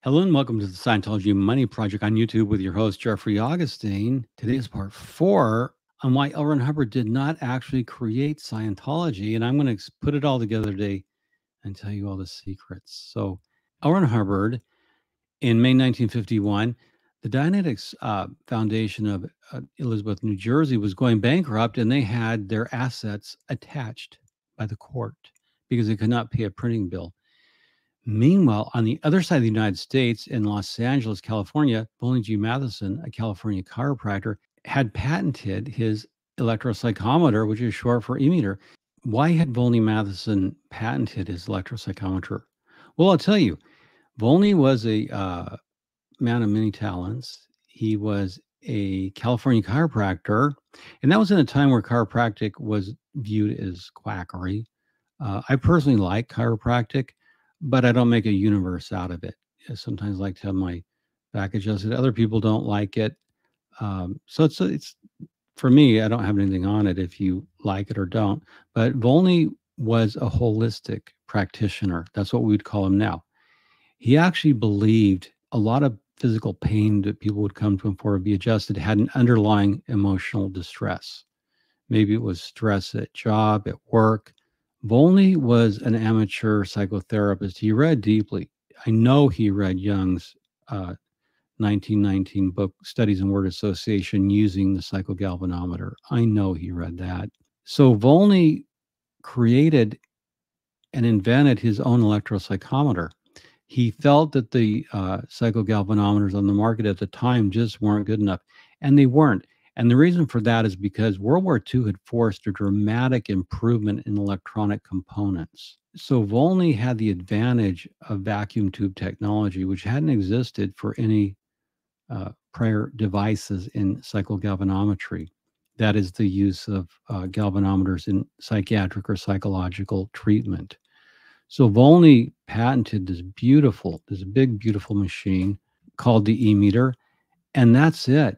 Hello and welcome to the Scientology Money Project on YouTube with your host, Jeffrey Augustine. Today is part 4 on why L. Ron Hubbard did not actually create Scientology. And I'm going to put it all together today and tell you all the secrets. So, L. Ron Hubbard, in May 1951, the Dianetics Foundation of Elizabeth, New Jersey was going bankrupt, and they had their assets attached by the court because they could not pay a printing bill. Meanwhile, on the other side of the United States, in Los Angeles, California, Volney G. Matheson, a California chiropractor, had patented his electropsychometer, which is short for EMeter. Why had Volney Matheson patented his electropsychometer? Well, I'll tell you. Volney was a man of many talents. He was a California chiropractor, and that was in a time where chiropractic was viewed as quackery. I personally like chiropractic, but I don't make a universe out of it. I sometimes like to have my back adjusted. Other people don't like it. So it's for me, I don't have anything on it if you like it or don't. But Volney was a holistic practitioner. That's what we would call him now. He actually believed a lot of physical pain that people would come to him for would be adjusted had an underlying emotional distress. Maybe it was stress at job, at work. Volney was an amateur psychotherapist. He read deeply. I know he read Jung's 1919 book, Studies in Word Association, using the psychogalvanometer. I know he read that. So Volney created and invented his own electropsychometer. He felt that the psychogalvanometers on the market at the time just weren't good enough, and they weren't. And the reason for that is because World War II had forced a dramatic improvement in electronic components. So Volney had the advantage of vacuum tube technology, which hadn't existed for any prior devices in psychogalvanometry. That is the use of galvanometers in psychiatric or psychological treatment. So Volney patented this big, beautiful machine called the EMeter, and that's it.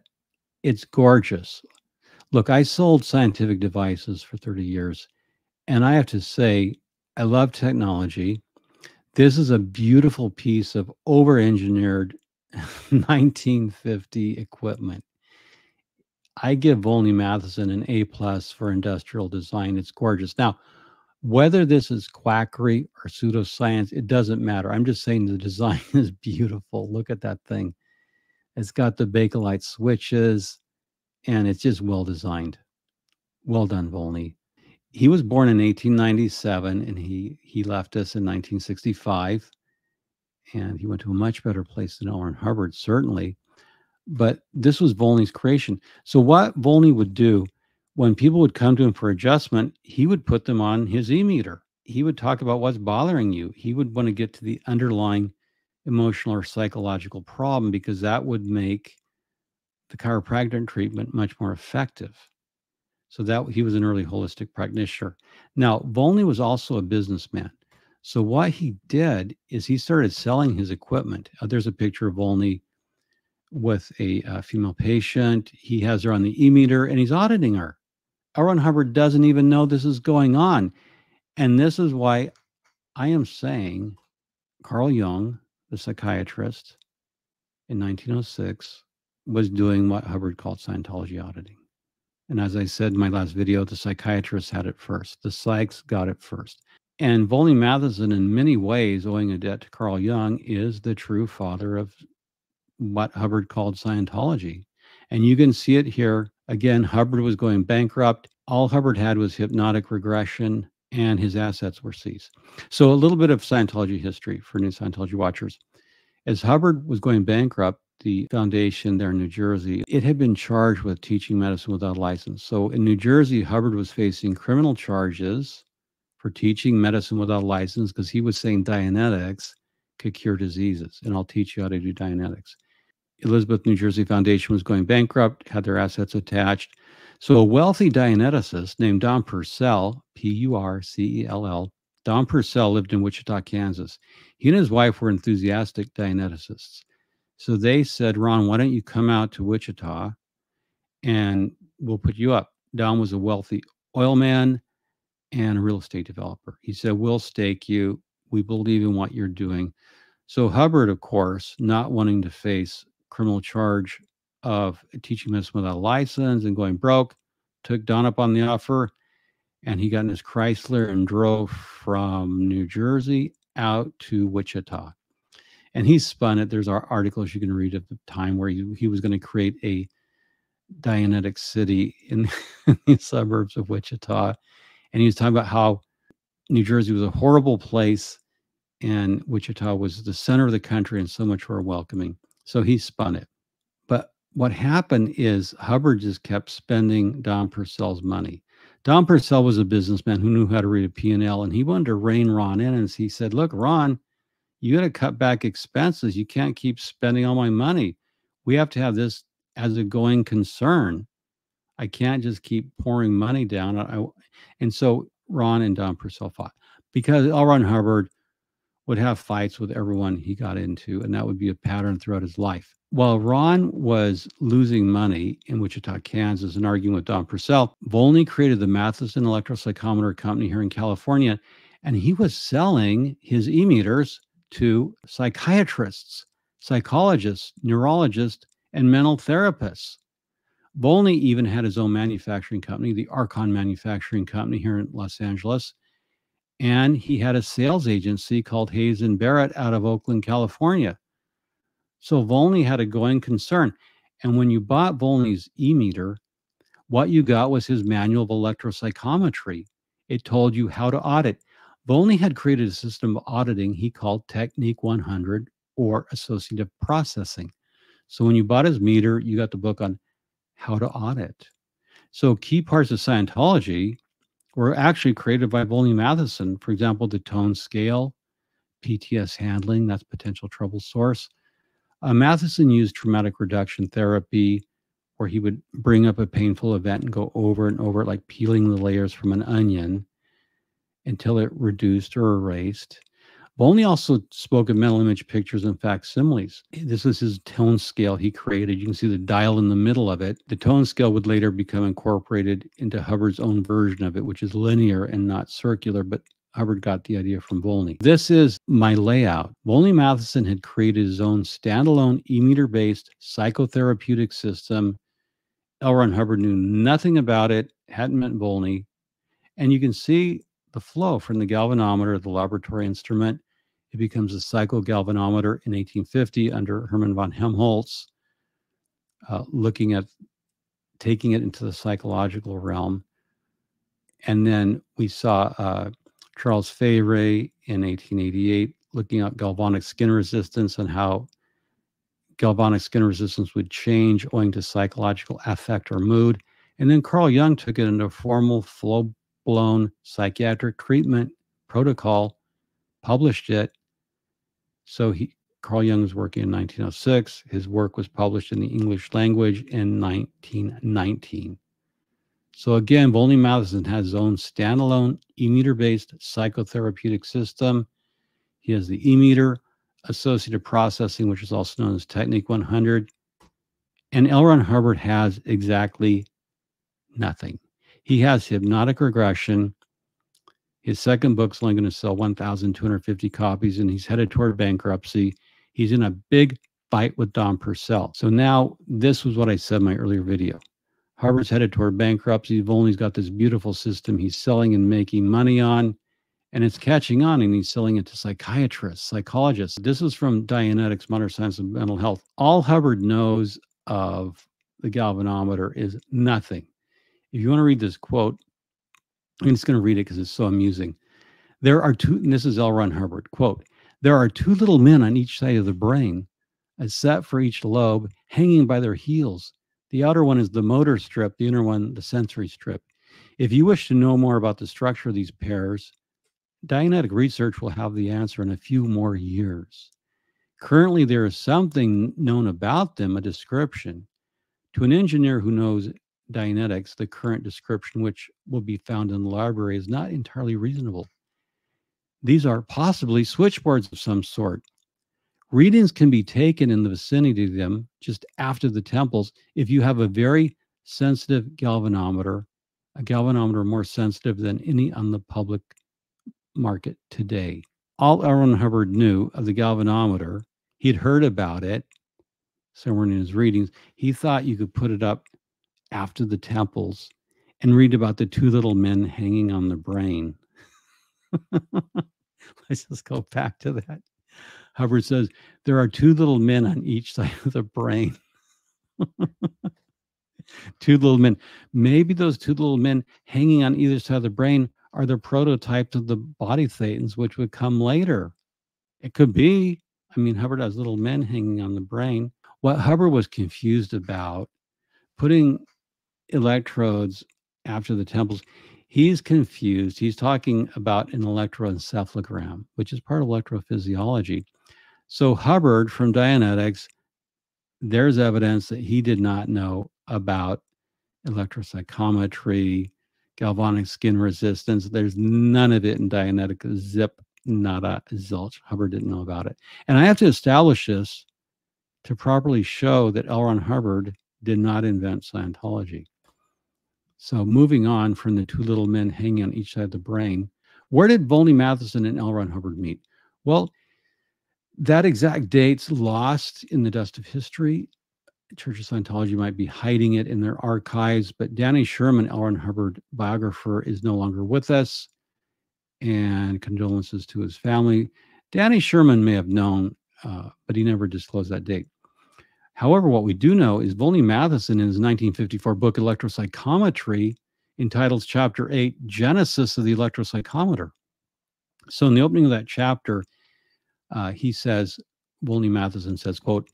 It's gorgeous. Look, I sold scientific devices for 30 years, and I have to say, I love technology. This is a beautiful piece of over-engineered 1950 equipment. I give Volney Matheson an A+ for industrial design. It's gorgeous. Now, whether this is quackery or pseudoscience, it doesn't matter. I'm just saying the design is beautiful. Look at that thing. It's got the Bakelite switches, and it's just well designed. Well done, Volney. He was born in 1897, and he left us in 1965, and he went to a much better place than L. Ron Hubbard, certainly. But this was Volney's creation. So what Volney would do when people would come to him for adjustment, he would put them on his EMeter. He would talk about what's bothering you. He would want to get to the underlying emotional or psychological problem, because that would make the chiropractic treatment much more effective. So that he was an early holistic practitioner. Now, Volney was also a businessman. So what he did is he started selling his equipment. There's a picture of Volney with a female patient. He has her on the EMeter, and he's auditing her. L. Ron Hubbard doesn't even know this is going on. And this is why I am saying Carl Jung, the psychiatrist, in 1906, was doing what Hubbard called Scientology auditing. And as I said in my last video, the psychiatrists had it first. The psychs got it first. And Volney Matheson, in many ways, owing a debt to Carl Jung, is the true father of what Hubbard called Scientology. And you can see it here. Again, Hubbard was going bankrupt. All Hubbard had was hypnotic regression, and his assets were seized. So a little bit of Scientology history for new Scientology watchers. As Hubbard was going bankrupt, the foundation there in New Jersey, it had been charged with teaching medicine without a license. So in New Jersey, Hubbard was facing criminal charges for teaching medicine without a license, because he was saying Dianetics could cure diseases, and I'll teach you how to do Dianetics. Elizabeth, New Jersey Foundation was going bankrupt, had their assets attached. So a wealthy Dianeticist named Don Purcell, Purcell, Don Purcell lived in Wichita, Kansas. He and his wife were enthusiastic Dianeticists. So they said, Ron, why don't you come out to Wichita and we'll put you up. Don was a wealthy oil man and a real estate developer. He said, we'll stake you. We believe in what you're doing. So Hubbard, of course, not wanting to face criminal charge of teaching medicine without a license and going broke, took Don up on the offer, and he got in his Chrysler and drove from New Jersey out to Wichita. And he spun it. There's articles you can read at the time where he was going to create a Dianetics city in the suburbs of Wichita. And he was talking about how New Jersey was a horrible place and Wichita was the center of the country and so much more welcoming. So he spun it. But what happened is Hubbard just kept spending Don Purcell's money. Don Purcell was a businessman who knew how to read a P&L, and he wanted to rein Ron in. And he said, look, Ron, you got to cut back expenses. You can't keep spending all my money. We have to have this as a going concern. I can't just keep pouring money down. And so Ron and Don Purcell fought because L. Ron Hubbard would have fights with everyone he got into, and that would be a pattern throughout his life. While Ron was losing money in Wichita, Kansas, and arguing with Don Purcell, Volney created the Matheson Electropsychometer company here in California, and he was selling his EMeters to psychiatrists, psychologists, neurologists, and mental therapists. Volney even had his own manufacturing company, the Archon Manufacturing Company here in Los Angeles, and he had a sales agency called Hayes and Barrett out of Oakland, California. So Volney had a going concern. And when you bought Volney's EMeter, what you got was his manual of electropsychometry. It told you how to audit. Volney had created a system of auditing he called Technique 100 or associative processing. So when you bought his meter, you got the book on how to audit. So key parts of Scientology were actually created by Volney Matheson. For example, the tone scale, PTS handling, that's potential trouble source. Matheson used traumatic reduction therapy, where he would bring up a painful event and go over and over it, like peeling the layers from an onion until it reduced or erased. Volney also spoke of mental image pictures and facsimiles. This is his tone scale he created. You can see the dial in the middle of it. The tone scale would later become incorporated into Hubbard's own version of it, which is linear and not circular, but Hubbard got the idea from Volney. This is my layout. Volney Matheson had created his own standalone EMeter-based psychotherapeutic system. L. Ron Hubbard knew nothing about it, hadn't met Volney, and you can see the flow from the galvanometer, the laboratory instrument. It becomes a psychogalvanometer in 1850 under Hermann von Helmholtz, looking at taking it into the psychological realm. And then we saw Charles Fay in 1888 looking at galvanic skin resistance and how galvanic skin resistance would change owing to psychological affect or mood. And then Carl Jung took it into a formal, full-blown psychiatric treatment protocol, published it. So Carl Jung was working in 1906. His work was published in the English language in 1919. So again, Volney Matheson has his own standalone EMeter-based psychotherapeutic system. He has the EMeter, associative processing, which is also known as Technique 100. And L. Ron Hubbard has exactly nothing. He has hypnotic regression. His second book's only going to sell 1,250 copies, and he's headed toward bankruptcy. He's in a big fight with Don Purcell. So now, this was what I said in my earlier video. Hubbard's headed toward bankruptcy. Volney's got this beautiful system he's selling and making money on, and it's catching on, and he's selling it to psychiatrists, psychologists. This is from Dianetics, Modern Science of Mental Health. All Hubbard knows of the galvanometer is nothing. If you want to read this quote, I'm just going to read it because it's so amusing. There are two, and this is L. Ron Hubbard, quote, there are two little men on each side of the brain, a set for each lobe, hanging by their heels. The outer one is the motor strip, the inner one, the sensory strip. If you wish to know more about the structure of these pairs, Dianetic research will have the answer in a few more years. Currently, there is something known about them, a description. To an engineer who knows Dianetics, the current description, which will be found in the library, is not entirely reasonable. These are possibly switchboards of some sort. Readings can be taken in the vicinity of them, just after the temples, if you have a very sensitive galvanometer, a galvanometer more sensitive than any on the public market today. All L. Ron Hubbard knew of the galvanometer, he'd heard about it somewhere in his readings. He thought you could put it up after the temples and read about the two little men hanging on the brain. Let's just go back to that. Hubbard says, there are two little men on each side of the brain. Two little men. Maybe those two little men hanging on either side of the brain are the prototypes of the body thetans, which would come later. It could be. I mean, Hubbard has little men hanging on the brain. What Hubbard was confused about, putting electrodes after the temples, he's confused. He's talking about an electroencephalogram, which is part of electrophysiology. So Hubbard from Dianetics, there's evidence that he did not know about electropsychometry, galvanic skin resistance. There's none of it in Dianetics. Zip, nada, zilch. Hubbard didn't know about it. And I have to establish this to properly show that L. Ron Hubbard did not invent Scientology. So moving on from the two little men hanging on each side of the brain, where did Volney Matheson and L. Ron Hubbard meet? Well, that exact date's lost in the dust of history. Church of Scientology might be hiding it in their archives, but Danny Sherman, L. Ron Hubbard biographer, is no longer with us, and condolences to his family. Danny Sherman may have known, but he never disclosed that date. However, what we do know is Volney Matheson, in his 1954 book, Electropsychometry, entitles Chapter 8, Genesis of the Electropsychometer. So in the opening of that chapter, he says, Volney Matheson says, quote,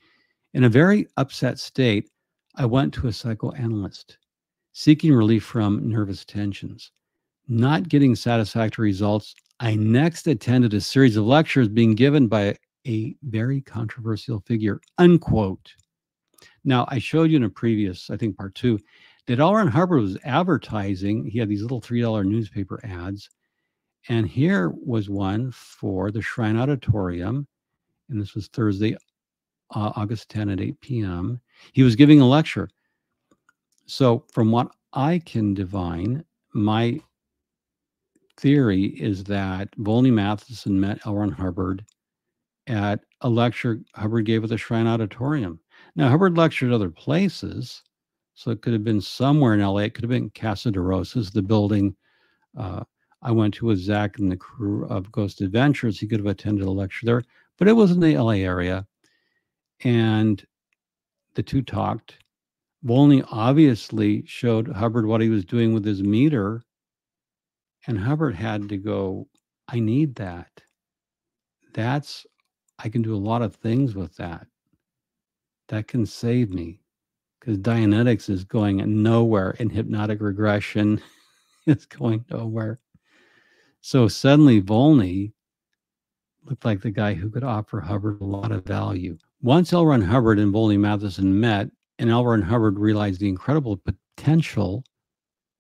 in a very upset state, I went to a psychoanalyst, seeking relief from nervous tensions. Not getting satisfactory results, I next attended a series of lectures being given by a very controversial figure, unquote. Now, I showed you in a previous, I think part 2, that L. Ron Hubbard was advertising. He had these little $3 newspaper ads. And here was one for the Shrine Auditorium. And this was Thursday, August 10 at 8 p.m. He was giving a lecture. So from what I can divine, my theory is that Volney Matheson met L. Ron Hubbard at a lecture Hubbard gave at the Shrine Auditorium. Now, Hubbard lectured other places, so it could have been somewhere in LA. It could have been Casa de Rosas, the building I went to with Zach and the crew of Ghost Adventures. He could have attended a lecture there, but it was in the LA area. And the two talked. Volney obviously showed Hubbard what he was doing with his meter, and Hubbard had to go, I need that. I can do a lot of things with that. That can save me, because Dianetics is going nowhere, and hypnotic regression is going nowhere. So suddenly Volney looked like the guy who could offer Hubbard a lot of value. Once L. Ron Hubbard and Volney Matheson met, and L. Ron Hubbard realized the incredible potential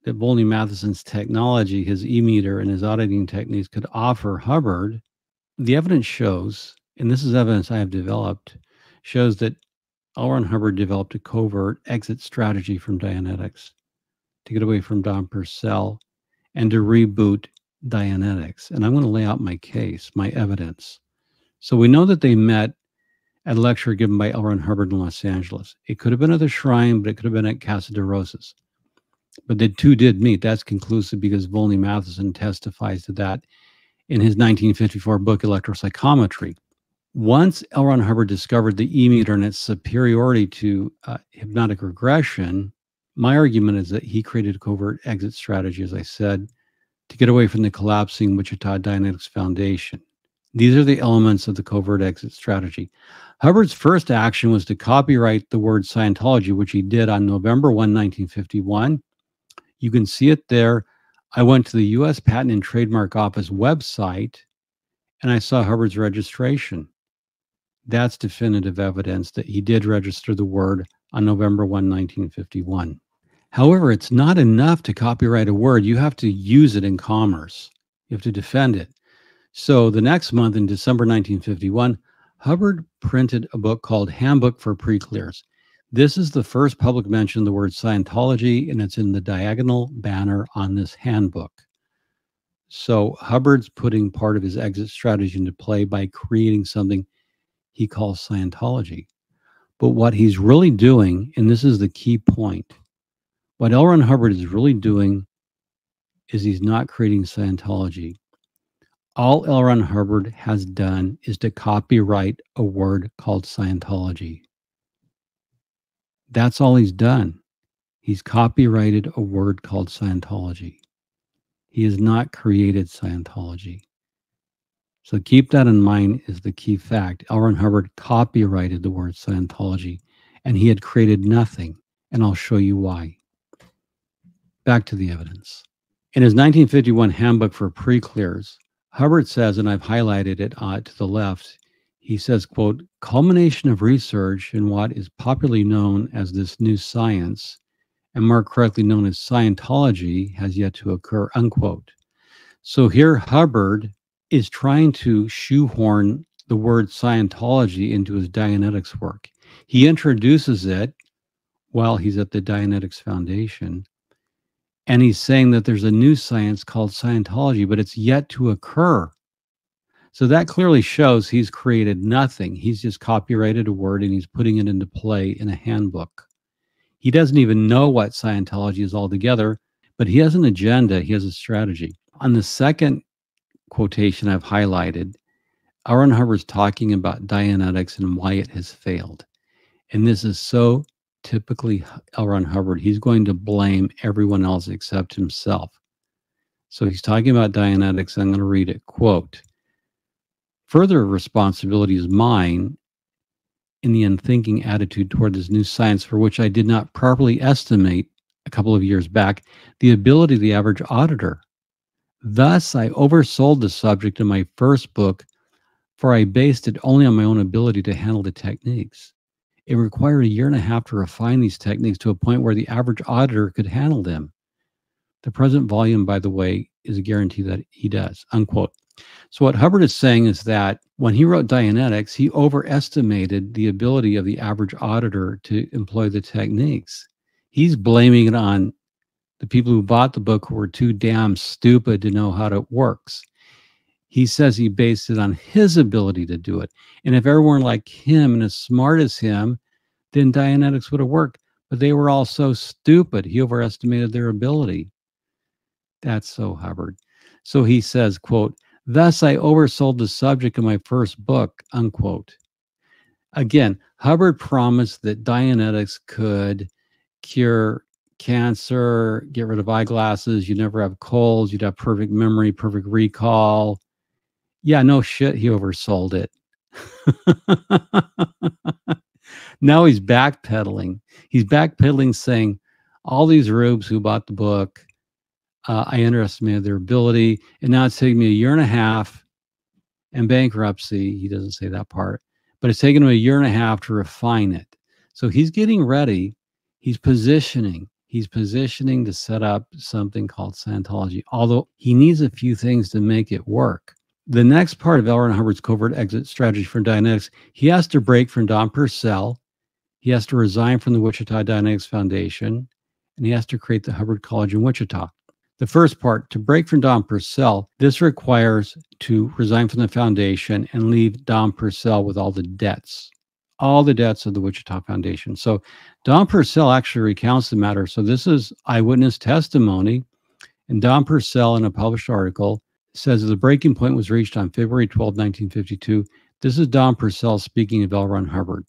that Volney Matheson's technology, his EMeter and his auditing techniques could offer Hubbard, the evidence shows, and this is evidence I have developed, shows that L. Ron Hubbard developed a covert exit strategy from Dianetics to get away from Don Purcell and to reboot Dianetics. And I'm going to lay out my case, my evidence. So we know that they met at a lecture given by L. Ron Hubbard in Los Angeles. It could have been at the Shrine, but it could have been at Casa de Rosas. But the two did meet. That's conclusive because Volney Matheson testifies to that in his 1954 book, Electropsychometry. Once L. Ron Hubbard discovered the EMeter and its superiority to hypnotic regression, my argument is that he created a covert exit strategy, as I said, to get away from the collapsing Wichita Dianetics Foundation. These are the elements of the covert exit strategy. Hubbard's first action was to copyright the word Scientology, which he did on November 1, 1951. You can see it there. I went to the U.S. Patent and Trademark Office website, and I saw Hubbard's registration. That's definitive evidence that he did register the word on November 1, 1951. However, it's not enough to copyright a word. You have to use it in commerce. You have to defend it. So the next month, in December 1951, Hubbard printed a book called Handbook for Pre-Clears. This is the first public mention of the word Scientology, and it's in the diagonal banner on this handbook. So Hubbard's putting part of his exit strategy into play by creating something he calls Scientology. But what he's really doing, and this is the key point, what L. Ron Hubbard is really doing is he's not creating Scientology. All L. Ron Hubbard has done is to copyright a word called Scientology. That's all he's done. He's copyrighted a word called Scientology. He has not created Scientology. So keep that in mind is the key fact. L. Ron Hubbard copyrighted the word Scientology, and he had created nothing, and I'll show you why. Back to the evidence. In his 1951 Handbook for Pre-Clears, Hubbard says, and I've highlighted it to the left, he says, quote, culmination of research in what is popularly known as this new science, and more correctly known as Scientology, has yet to occur, unquote. So here Hubbard is trying to shoehorn the word Scientology into his Dianetics work. He introduces it while he's at the Dianetics Foundation, and he's saying that there's a new science called Scientology, but it's yet to occur. So that clearly shows he's created nothing. He's just copyrighted a word and he's putting it into play in a handbook. He doesn't even know what Scientology is altogether, but he has an agenda. He has a strategy. On the second quotation I've highlighted, L. Ron Hubbard's talking about Dianetics and why it has failed. And this is so typically L. Ron Hubbard. He's going to blame everyone else except himself. So he's talking about Dianetics. I'm going to read it. Quote, further responsibility is mine in the unthinking attitude toward this new science for which I did not properly estimate a couple of years back the ability of the average auditor. Thus, I oversold the subject in my first book, for I based it only on my own ability to handle the techniques. It required a year and a half to refine these techniques to a point where the average auditor could handle them. The present volume, by the way, is a guarantee that he does, unquote. So what Hubbard is saying is that when he wrote Dianetics, he overestimated the ability of the average auditor to employ the techniques. He's blaming it on the people who bought the book who were too damn stupid to know how it works. He says he based it on his ability to do it. And if everyone like him and as smart as him, then Dianetics would have worked. But they were all so stupid. He overestimated their ability. That's so Hubbard. So he says, quote, thus I oversold the subject of my first book, unquote. Again, Hubbard promised that Dianetics could cure cancer, get rid of eyeglasses, you'd never have colds, you'd have perfect memory, perfect recall. Yeah, no shit, he oversold it. Now he's backpedaling. He's backpedaling saying, all these rubes who bought the book, I underestimated their ability, and now it's taking me a year and a half and bankruptcy. He doesn't say that part, but it's taken him a year and a half to refine it. So he's getting ready. He's positioning to set up something called Scientology, although he needs a few things to make it work. The next part of L. Ron Hubbard's covert exit strategy for Dianetics, he has to break from Don Purcell. He has to resign from the Wichita Dianetics Foundation, and he has to create the Hubbard College in Wichita. The first part, to break from Don Purcell, this requires to resign from the foundation and leave Don Purcell with all the debts of the Wichita Foundation. So Don Purcell actually recounts the matter. So this is eyewitness testimony. And Don Purcell, in a published article, says the breaking point was reached on February 12, 1952. This is Don Purcell speaking of L. Ron Hubbard.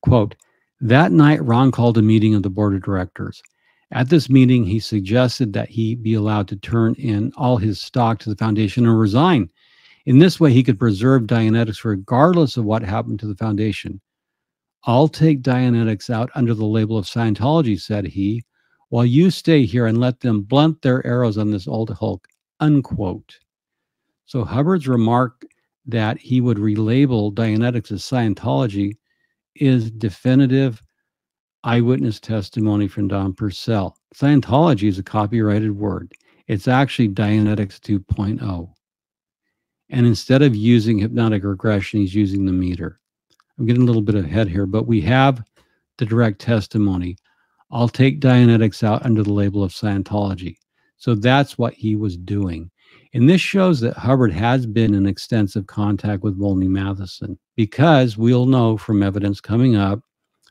Quote, that night, Ron called a meeting of the board of directors. At this meeting, he suggested that he be allowed to turn in all his stock to the foundation and resign. In this way, he could preserve Dianetics regardless of what happened to the foundation. I'll take Dianetics out under the label of Scientology, said he, while you stay here and let them blunt their arrows on this old hulk, unquote. So Hubbard's remark that he would relabel Dianetics as Scientology is definitive eyewitness testimony from Don Purcell. Scientology is a copyrighted word. It's actually Dianetics 2.0. And instead of using hypnotic regression, he's using the meter. I'm getting a little bit ahead here, but we have the direct testimony. I'll take Dianetics out under the label of Scientology. So that's what he was doing. And this shows that Hubbard has been in extensive contact with Volney Matheson, because we'll know from evidence coming up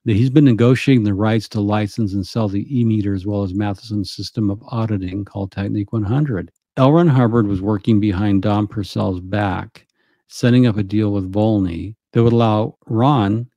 that he's been negotiating the rights to license and sell the EMeter as well as Matheson's system of auditing called Technique 100. L. Ron Hubbard was working behind Don Purcell's back, setting up a deal with Volney that would allow Ron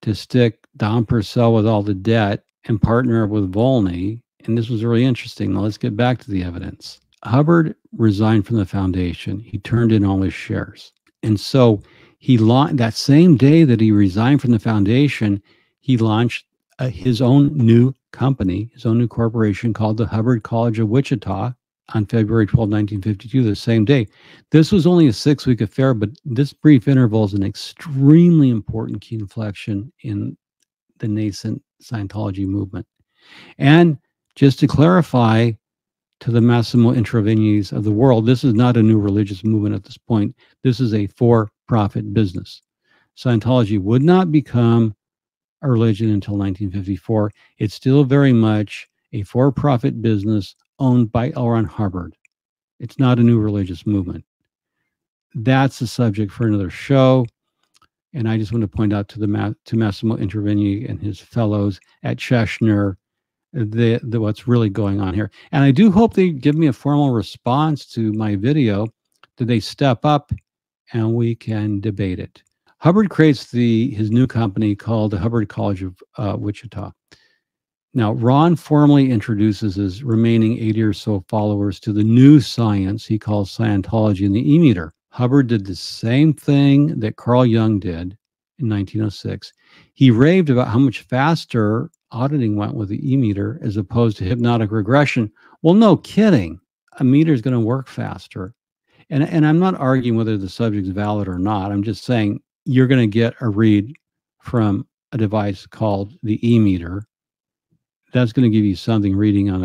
to stick Don Purcell with all the debt and partner up with Volney. And this was really interesting. Now let's get back to the evidence. Hubbard resigned from the foundation. He turned in all his shares. And so he launched, that same day that he resigned from the foundation, he launched his own new company, his own new corporation called the Hubbard College of Wichita on February 12, 1952, the same day. This was only a 6-week affair, but this brief interval is an extremely important key inflection in the nascent Scientology movement. And just to clarify to the Massimo Intravenies of the world, this is not a new religious movement at this point. This is a for-profit business. Scientology would not become a religion until 1954. It's still very much a for-profit business owned by L. Ron Hubbard. It's not a new religious movement. That's a subject for another show. And I just want to point out to Massimo Intraveni and his fellows at Cheshire what's really going on here. And I do hope they give me a formal response to my video, that they step up and we can debate it. Hubbard creates his new company called the Hubbard College of Wichita. Now, Ron formally introduces his remaining 80 or so followers to the new science he calls Scientology and the EMeter. Hubbard did the same thing that Carl Jung did in 1906. He raved about how much faster auditing went with the EMeter as opposed to hypnotic regression. Well, no kidding. A meter is going to work faster. And I'm not arguing whether the subject's valid or not. I'm just saying you're going to get a read from a device called the EMeter. That's going to give you something reading on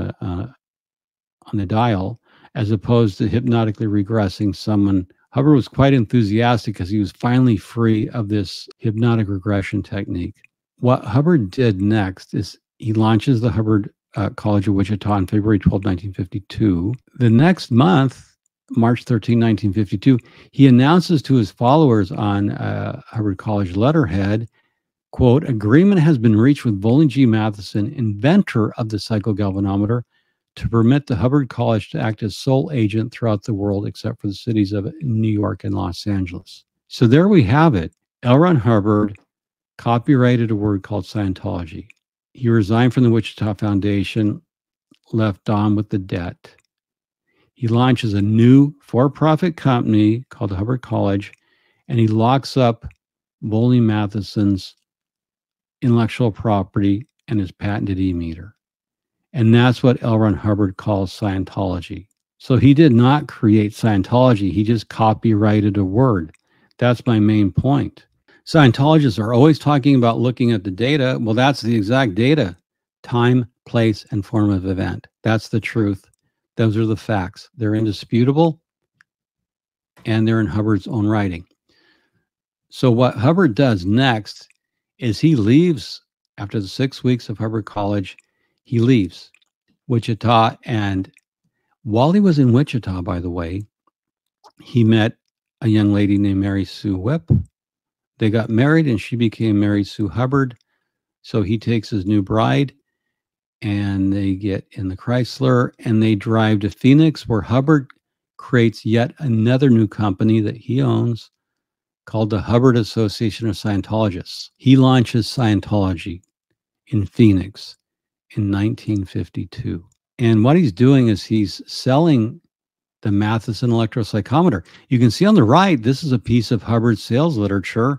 the dial, as opposed to hypnotically regressing someone. Hubbard was quite enthusiastic because he was finally free of this hypnotic regression technique. What Hubbard did next is he launches the Hubbard College of Wichita on February 12, 1952. The next month, March 13, 1952, he announces to his followers on Hubbard College letterhead, quote, agreement has been reached with Volney G. Matheson, inventor of the psychogalvanometer, to permit the Hubbard College to act as sole agent throughout the world, except for the cities of New York and Los Angeles. So there we have it. L. Ron Hubbard copyrighted a word called Scientology. He resigned from the Wichita Foundation, left Don with the debt. He launches a new for-profit company called the Hubbard College, and he locks up Volney Matheson's intellectual property and his patented EMeter. And that's what L. Ron Hubbard calls Scientology. So he did not create Scientology. He just copyrighted a word. That's my main point. Scientologists are always talking about looking at the data. Well, that's the exact data. Time, place, and form of event. That's the truth. Those are the facts. They're indisputable, and they're in Hubbard's own writing. So what Hubbard does next is he leaves after the 6 weeks of Hubbard College. He leaves Wichita, and while he was in Wichita, by the way, he met a young lady named Mary Sue Whipp. They got married, and she became Mary Sue Hubbard. So he takes his new bride, and they get in the Chrysler, and they drive to Phoenix, where Hubbard creates yet another new company that he owns called the Hubbard Association of Scientologists. He launches Scientology in Phoenix in 1952. And what he's doing is he's selling the Matheson Electropsychometer. You can see on the right, this is a piece of Hubbard's sales literature,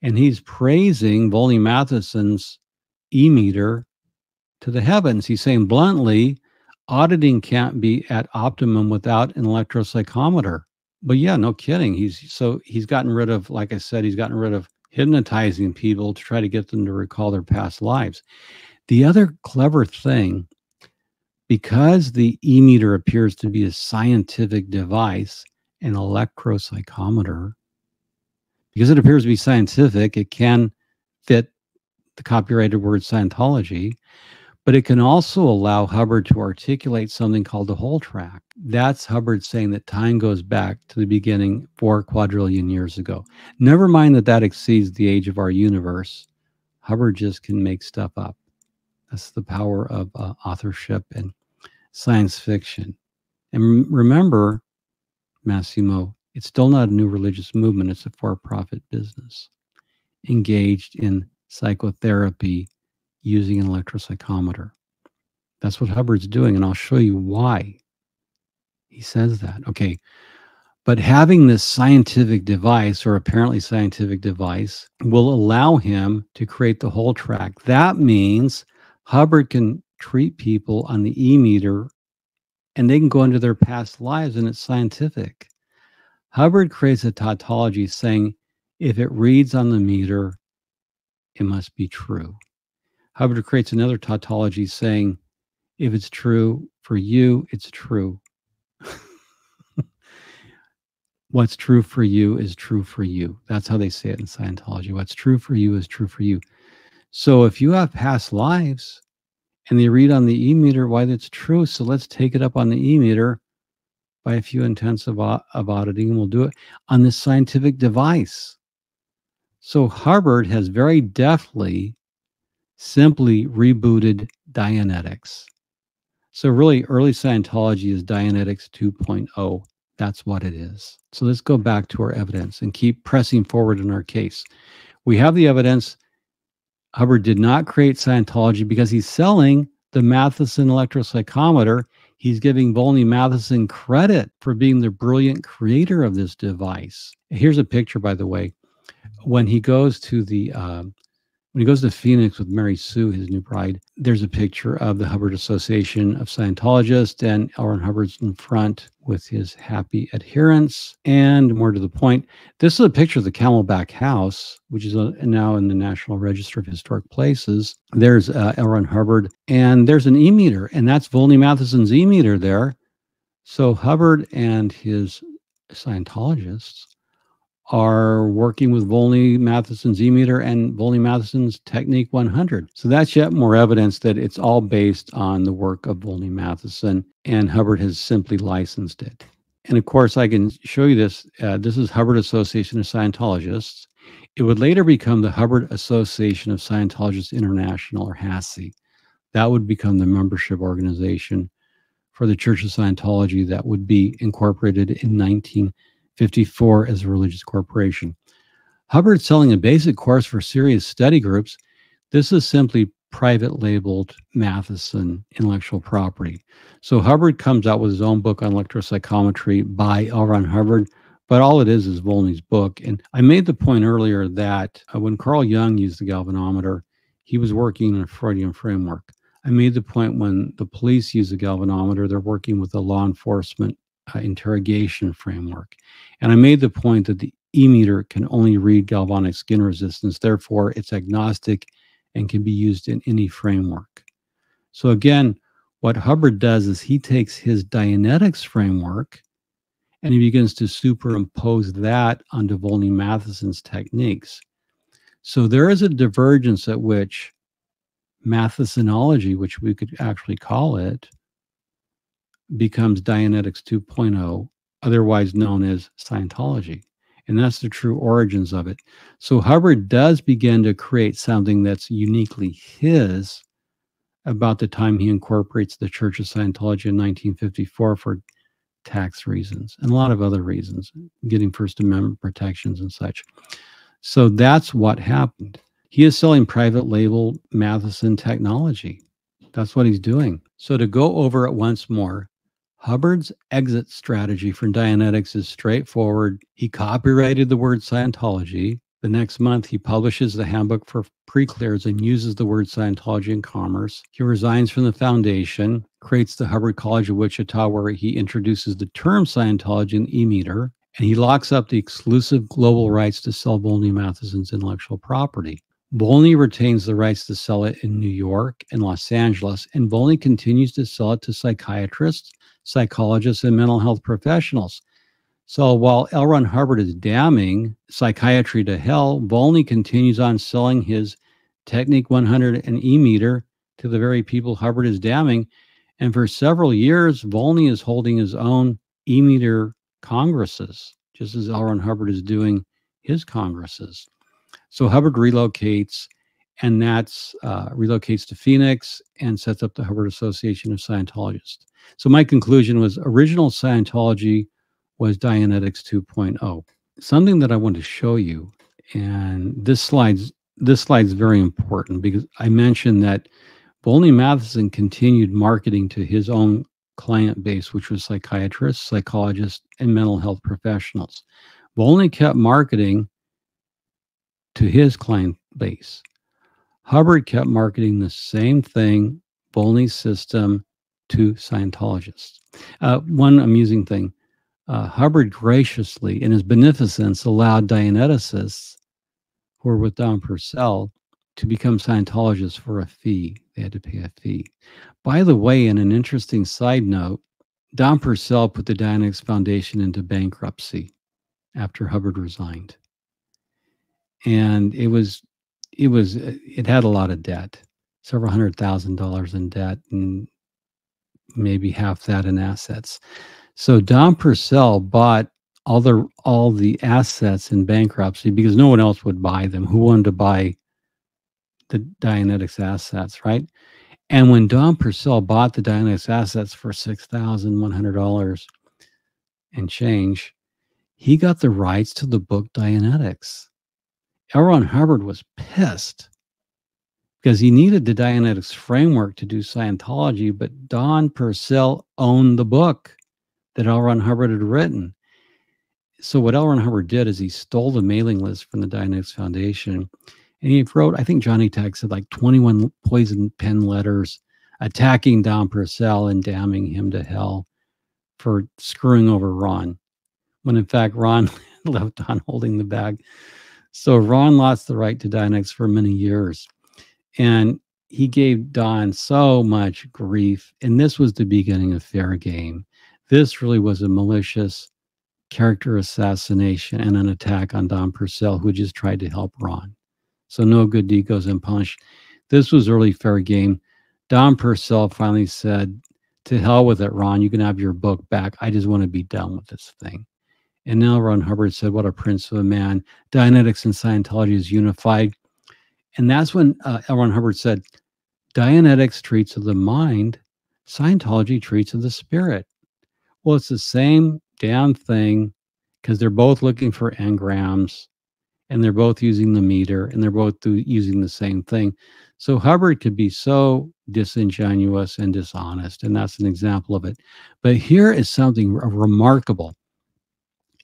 and he's praising Volney Matheson's EMeter to the heavens. He's saying bluntly, auditing can't be at optimum without an electropsychometer. But yeah, no kidding. He's gotten rid of, like I said, he's gotten rid of hypnotizing people to try to get them to recall their past lives. The other clever thing, because the EMeter appears to be a scientific device, an electropsychometer, because it appears to be scientific, it can fit the copyrighted word Scientology. But it can also allow Hubbard to articulate something called the whole track. That's Hubbard saying that time goes back to the beginning 4 quadrillion years ago. Never mind that that exceeds the age of our universe. Hubbard just can make stuff up. That's the power of authorship and science fiction. And remember, Massimo, it's still not a new religious movement. It's a for-profit business engaged in psychotherapy using an electropsychometer. That's what Hubbard's doing, and I'll show you why he says that. Okay, but having this scientific device, or apparently scientific device, will allow him to create the whole track. That means Hubbard can treat people on the EMeter, and they can go into their past lives, and it's scientific. Hubbard creates a tautology saying, if it reads on the meter, it must be true. Hubbard creates another tautology saying, if it's true for you, it's true. What's true for you is true for you. That's how they say it in Scientology. What's true for you is true for you. So if you have past lives and they read on the EMeter, why that's true. So let's take it up on the EMeter by a few intents of auditing, and we'll do it on this scientific device. So Hubbard has very deftly simply rebooted Dianetics. So really, early Scientology is Dianetics 2.0. That's what it is. So let's go back to our evidence and keep pressing forward in our case. We have the evidence. Hubbard did not create Scientology because he's selling the Matheson electropsychometer. He's giving Volney Matheson credit for being the brilliant creator of this device. Here's a picture, by the way. When he goes to Phoenix with Mary Sue, his new bride, there's a picture of the Hubbard Association of Scientologists, and L. Ron Hubbard's in front with his happy adherents. And more to the point, this is a picture of the Camelback House, which is now in the National Register of Historic Places. There's L. Ron Hubbard, and there's an EMeter, and that's Volney Matheson's EMeter there. So Hubbard and his Scientologists are working with Volney Matheson's EMeter and Volney Matheson's Technique 100. So that's yet more evidence that it's all based on the work of Volney Matheson, and Hubbard has simply licensed it. And of course, I can show you this. This is Hubbard Association of Scientologists. It would later become the Hubbard Association of Scientologists International, or HASI. That would become the membership organization for the Church of Scientology that would be incorporated in 1954 as a religious corporation. Hubbard's selling a basic course for serious study groups. This is simply private labeled Matheson intellectual property. So Hubbard comes out with his own book on electropsychometry by L. Ron Hubbard, but all it is Volney's book. And I made the point earlier that when Carl Jung used the galvanometer, he was working in a Freudian framework. I made the point when the police use a galvanometer, they're working with a law enforcement interrogation framework. And I made the point that the EMeter can only read galvanic skin resistance. Therefore, it's agnostic and can be used in any framework. So again, what Hubbard does is he takes his Dianetics framework and he begins to superimpose that onto Volney Matheson's techniques. So there is a divergence at which Mathesonology, which we could actually call it, becomes Dianetics 2.0, otherwise known as Scientology. And that's the true origins of it. So Hubbard does begin to create something that's uniquely his about the time he incorporates the Church of Scientology in 1954 for tax reasons and a lot of other reasons, getting First Amendment protections and such. So that's what happened. He is selling private label Matheson technology. That's what he's doing. So to go over it once more, Hubbard's exit strategy from Dianetics is straightforward. He copyrighted the word Scientology. The next month, he publishes the handbook for pre-clears and uses the word Scientology in commerce. He resigns from the foundation, creates the Hubbard College of Wichita, where he introduces the term Scientology in EMeter, and he locks up the exclusive global rights to sell Volney Matheson's intellectual property. Volney retains the rights to sell it in New York and Los Angeles, and Volney continues to sell it to psychiatrists, psychologists, and mental health professionals. So while L. Ron Hubbard is damning psychiatry to hell, Volney continues on selling his Technique 100 and EMeter to the very people Hubbard is damning. And for several years, Volney is holding his own EMeter congresses, just as L. Ron Hubbard is doing his congresses. So Hubbard relocates, and that's relocates to Phoenix and sets up the Hubbard Association of Scientologists. So my conclusion was original Scientology was Dianetics 2.0. Something that I want to show you, and this slide's very important because I mentioned that Volney Matheson continued marketing to his own client base, which was psychiatrists, psychologists, and mental health professionals. Volney kept marketing to his client base. Hubbard kept marketing the same thing, Volney's system, to Scientologists. One amusing thing, Hubbard graciously, in his beneficence, allowed Dianeticists who were with Don Purcell to become Scientologists for a fee. They had to pay a fee. By the way, in an interesting side note, Don Purcell put the Dianetics Foundation into bankruptcy after Hubbard resigned. And it had a lot of debt, several $100,000 in debt, and maybe half that in assets. So Don Purcell bought all the assets in bankruptcy because no one else would buy them. Who wanted to buy the Dianetics assets, right? And when Don Purcell bought the Dianetics assets for $6,100 and change, he got the rights to the book Dianetics. L. Ron Hubbard was pissed because he needed the Dianetics framework to do Scientology, but Don Purcell owned the book that L. Ron Hubbard had written. So what L. Ron Hubbard did is he stole the mailing list from the Dianetics Foundation, and he wrote, I think Johnny Tech said, like 21 poison pen letters attacking Don Purcell and damning him to hell for screwing over Ron, when in fact Ron left Don holding the bag. So Ron lost the right to Dianetics for many years. And he gave Don so much grief. And this was the beginning of fair game. This really was a malicious character assassination and an attack on Don Purcell, who just tried to help Ron. So no good deed goes unpunished. This was early fair game. Don Purcell finally said, to hell with it, Ron. You can have your book back. I just want to be done with this thing. And now Ron Hubbard said, what a prince of a man. Dianetics and Scientology is unified. And that's when L. Ron Hubbard said, Dianetics treats of the mind, Scientology treats of the spirit. Well, it's the same damn thing because they're both looking for engrams and they're both using the meter and they're both using the same thing. So Hubbard could be so disingenuous and dishonest, and that's an example of it. But here is something remarkable.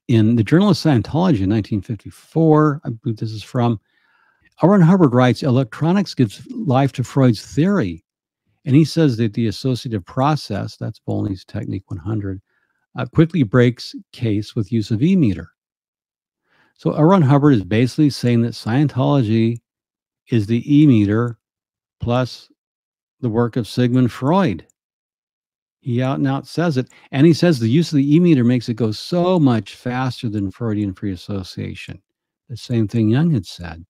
In the Journal of Scientology in 1954, I believe this is from, L. Ron Hubbard writes, electronics gives life to Freud's theory. And he says that the associative process, that's Volney's Technique 100, quickly breaks case with use of EMeter. So L. Ron Hubbard is basically saying that Scientology is the EMeter plus the work of Sigmund Freud. He out and out says it. And he says the use of the EMeter makes it go so much faster than Freudian free association. The same thing Jung had said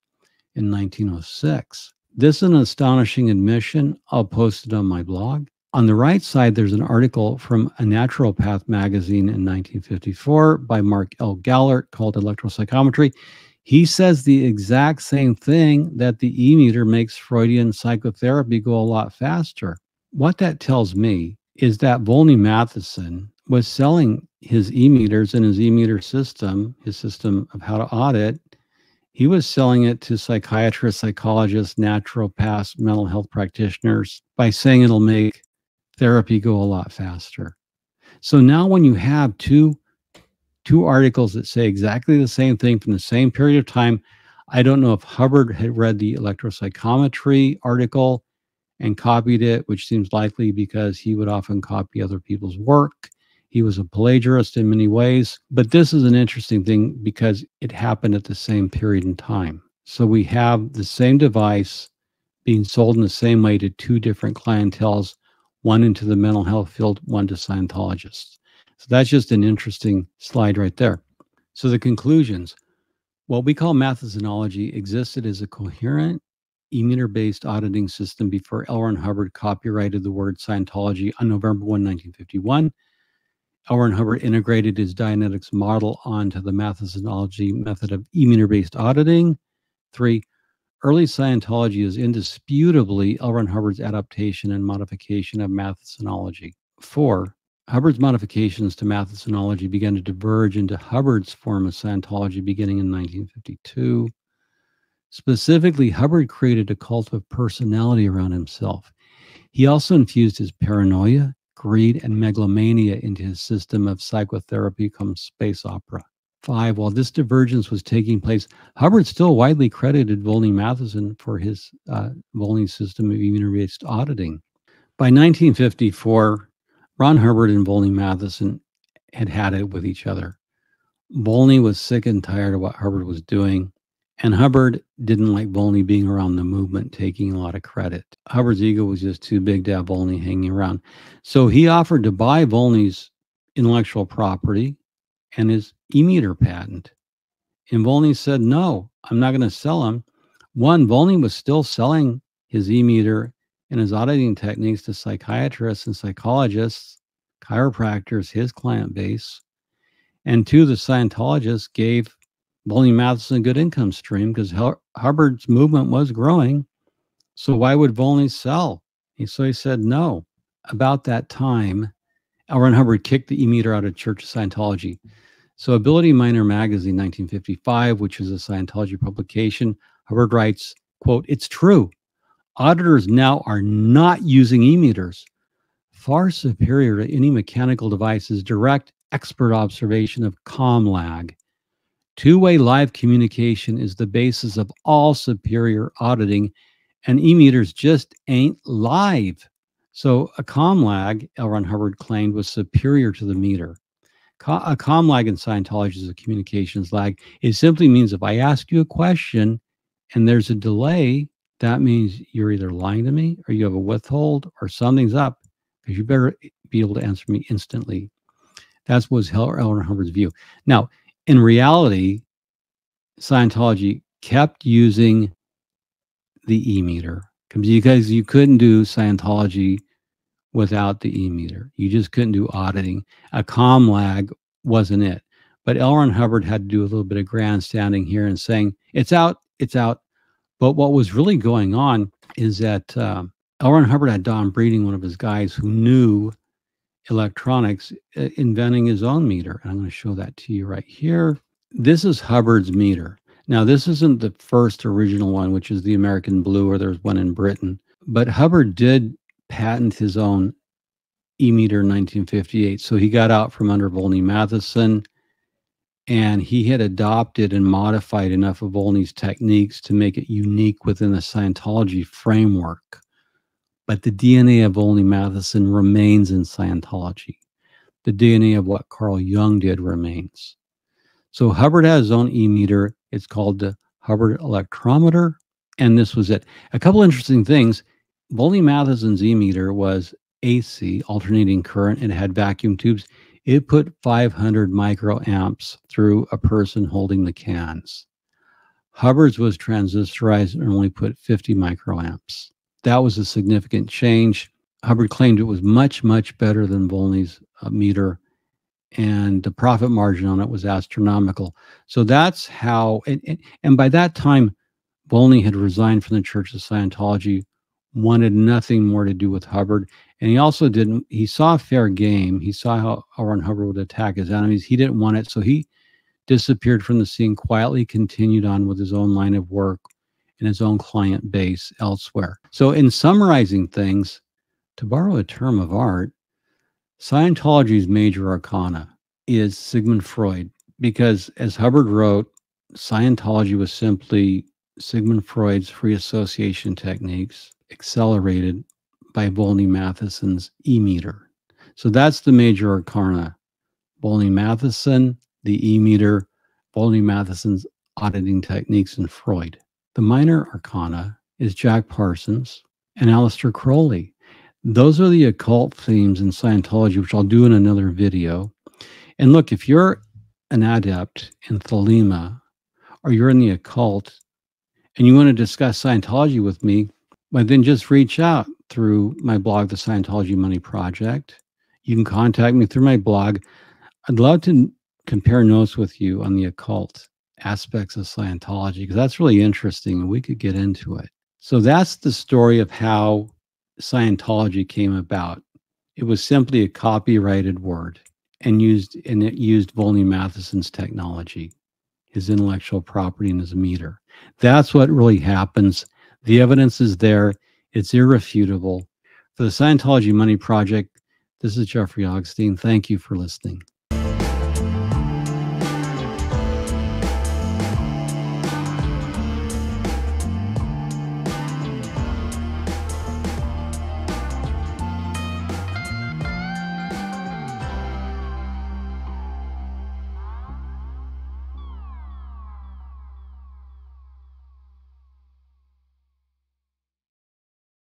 in 1906. This is an astonishing admission. I'll post it on my blog. On the right side, there's an article from a naturopath magazine in 1954 by Mark L. Gallert called Electropsychometry. He says the exact same thing, that the EMeter makes Freudian psychotherapy go a lot faster. What that tells me is that Volney Matheson was selling his EMeters and his EMeter system, his system of how to audit. He was selling it to psychiatrists, psychologists, naturopaths, mental health practitioners by saying it'll make therapy go a lot faster. So now when you have two articles that say exactly the same thing from the same period of time, I don't know if Hubbard had read the electropsychometry article and copied it, which seems likely because he would often copy other people's work. He was a plagiarist in many ways, but this is an interesting thing because it happened at the same period in time. So we have the same device being sold in the same way to two different clienteles, one into the mental health field, one to Scientologists. So that's just an interesting slide right there. So the conclusions, what we call Mathesonology existed as a coherent EMeter-based auditing system before L. Ron Hubbard copyrighted the word Scientology on November 1, 1951. L. Ron Hubbard integrated his Dianetics model onto the Mathesology method of EMeter-based auditing. 3. Early Scientology is indisputably L. Ron Hubbard's adaptation and modification of Mathesology. 4. Hubbard's modifications to Mathesology began to diverge into Hubbard's form of Scientology beginning in 1952. Specifically, Hubbard created a cult of personality around himself. He also infused his paranoia, greed, and megalomania into his system of psychotherapy come space opera. 5. While this divergence was taking place, Hubbard still widely credited Volney Matheson for his Volney system of EMeter-based auditing. By 1954, Ron Hubbard and Volney Matheson had it with each other. Volney was sick and tired of what Hubbard was doing, and Hubbard didn't like Volney being around the movement, taking a lot of credit. Hubbard's ego was just too big to have Volney hanging around. So he offered to buy Volney's intellectual property and his EMeter patent. And Volney said, no, I'm not going to sell him. One, Volney was still selling his EMeter and his auditing techniques to psychiatrists and psychologists, chiropractors, his client base. And 2, the Scientologists gave Volney Matheson a good income stream because Hubbard's movement was growing. So why would Volney sell? So he said no. About that time, L. Ron Hubbard kicked the EMeter out of Church of Scientology. So Ability Miner Magazine, 1955, which is a Scientology publication, Hubbard writes, quote, "It's true. Auditors now are not using EMeters. Far superior to any mechanical device is direct expert observation of comm lag. Two-way live communication is the basis of all superior auditing, and EMeters just ain't live." So a comm lag, L. Ron Hubbard claimed, was superior to the meter. A comm lag in Scientology is a communications lag. It simply means if I ask you a question and there's a delay, that means you're either lying to me or you have a withhold or something's up, because you better be able to answer me instantly. That was L. Ron Hubbard's view. Now, in reality, Scientology kept using the EMeter because you couldn't do Scientology without the EMeter. You just couldn't do auditing. A comm lag wasn't it. But L. Ron Hubbard had to do a little bit of grandstanding here and saying, it's out, it's out. But what was really going on is that L. Ron Hubbard had Don Breeding, one of his guys who knew electronics, inventing his own meter. And I'm going to show that to you right here. This is Hubbard's meter. Now, this isn't the first original one, which is the American Blue, or there's one in Britain. But Hubbard did patent his own EMeter in 1958. So he got out from under Volney Matheson, and he had adopted and modified enough of Volney's techniques to make it unique within the Scientology framework. But the DNA of Volney Matheson remains in Scientology. The DNA of what Carl Jung did remains. So Hubbard has his own EMeter. It's called the Hubbard Electrometer, and this was it. A couple interesting things. Volney Matheson's EMeter was AC, alternating current, and it had vacuum tubes. It put 500 microamps through a person holding the cans. Hubbard's was transistorized and only put 50 microamps. That was a significant change. Hubbard claimed it was much, much better than Volney's meter, and the profit margin on it was astronomical. So that's how, and by that time, Volney had resigned from the Church of Scientology, wanted nothing more to do with Hubbard. And he also didn't, he saw fair game. He saw how L. Ron Hubbard would attack his enemies. He didn't want it. So he disappeared from the scene, quietly continued on with his own line of work and his own client base elsewhere. So in summarizing things, to borrow a term of art, Scientology's major arcana is Sigmund Freud, because as Hubbard wrote, Scientology was simply Sigmund Freud's free association techniques accelerated by Volney Matheson's EMeter. So that's the major arcana. Volney Matheson, the EMeter, Volney Matheson's auditing techniques, and Freud. The minor arcana is Jack Parsons and Aleister Crowley. Those are the occult themes in Scientology, which I'll do in another video. And look, if you're an adept in Thelema, or you're in the occult, and you want to discuss Scientology with me, but then just reach out through my blog, The Scientology Money Project. You can contact me through my blog. I'd love to compare notes with you on the occult aspects of Scientology, because that's really interesting and we could get into it. So that's the story of how Scientology came about. It was simply a copyrighted word and it used Volney Matheson's technology, his intellectual property and his meter. That's what really happens. The evidence is there. It's irrefutable. For the Scientology Money Project, this is Jeffrey Augustine. Thank you for listening.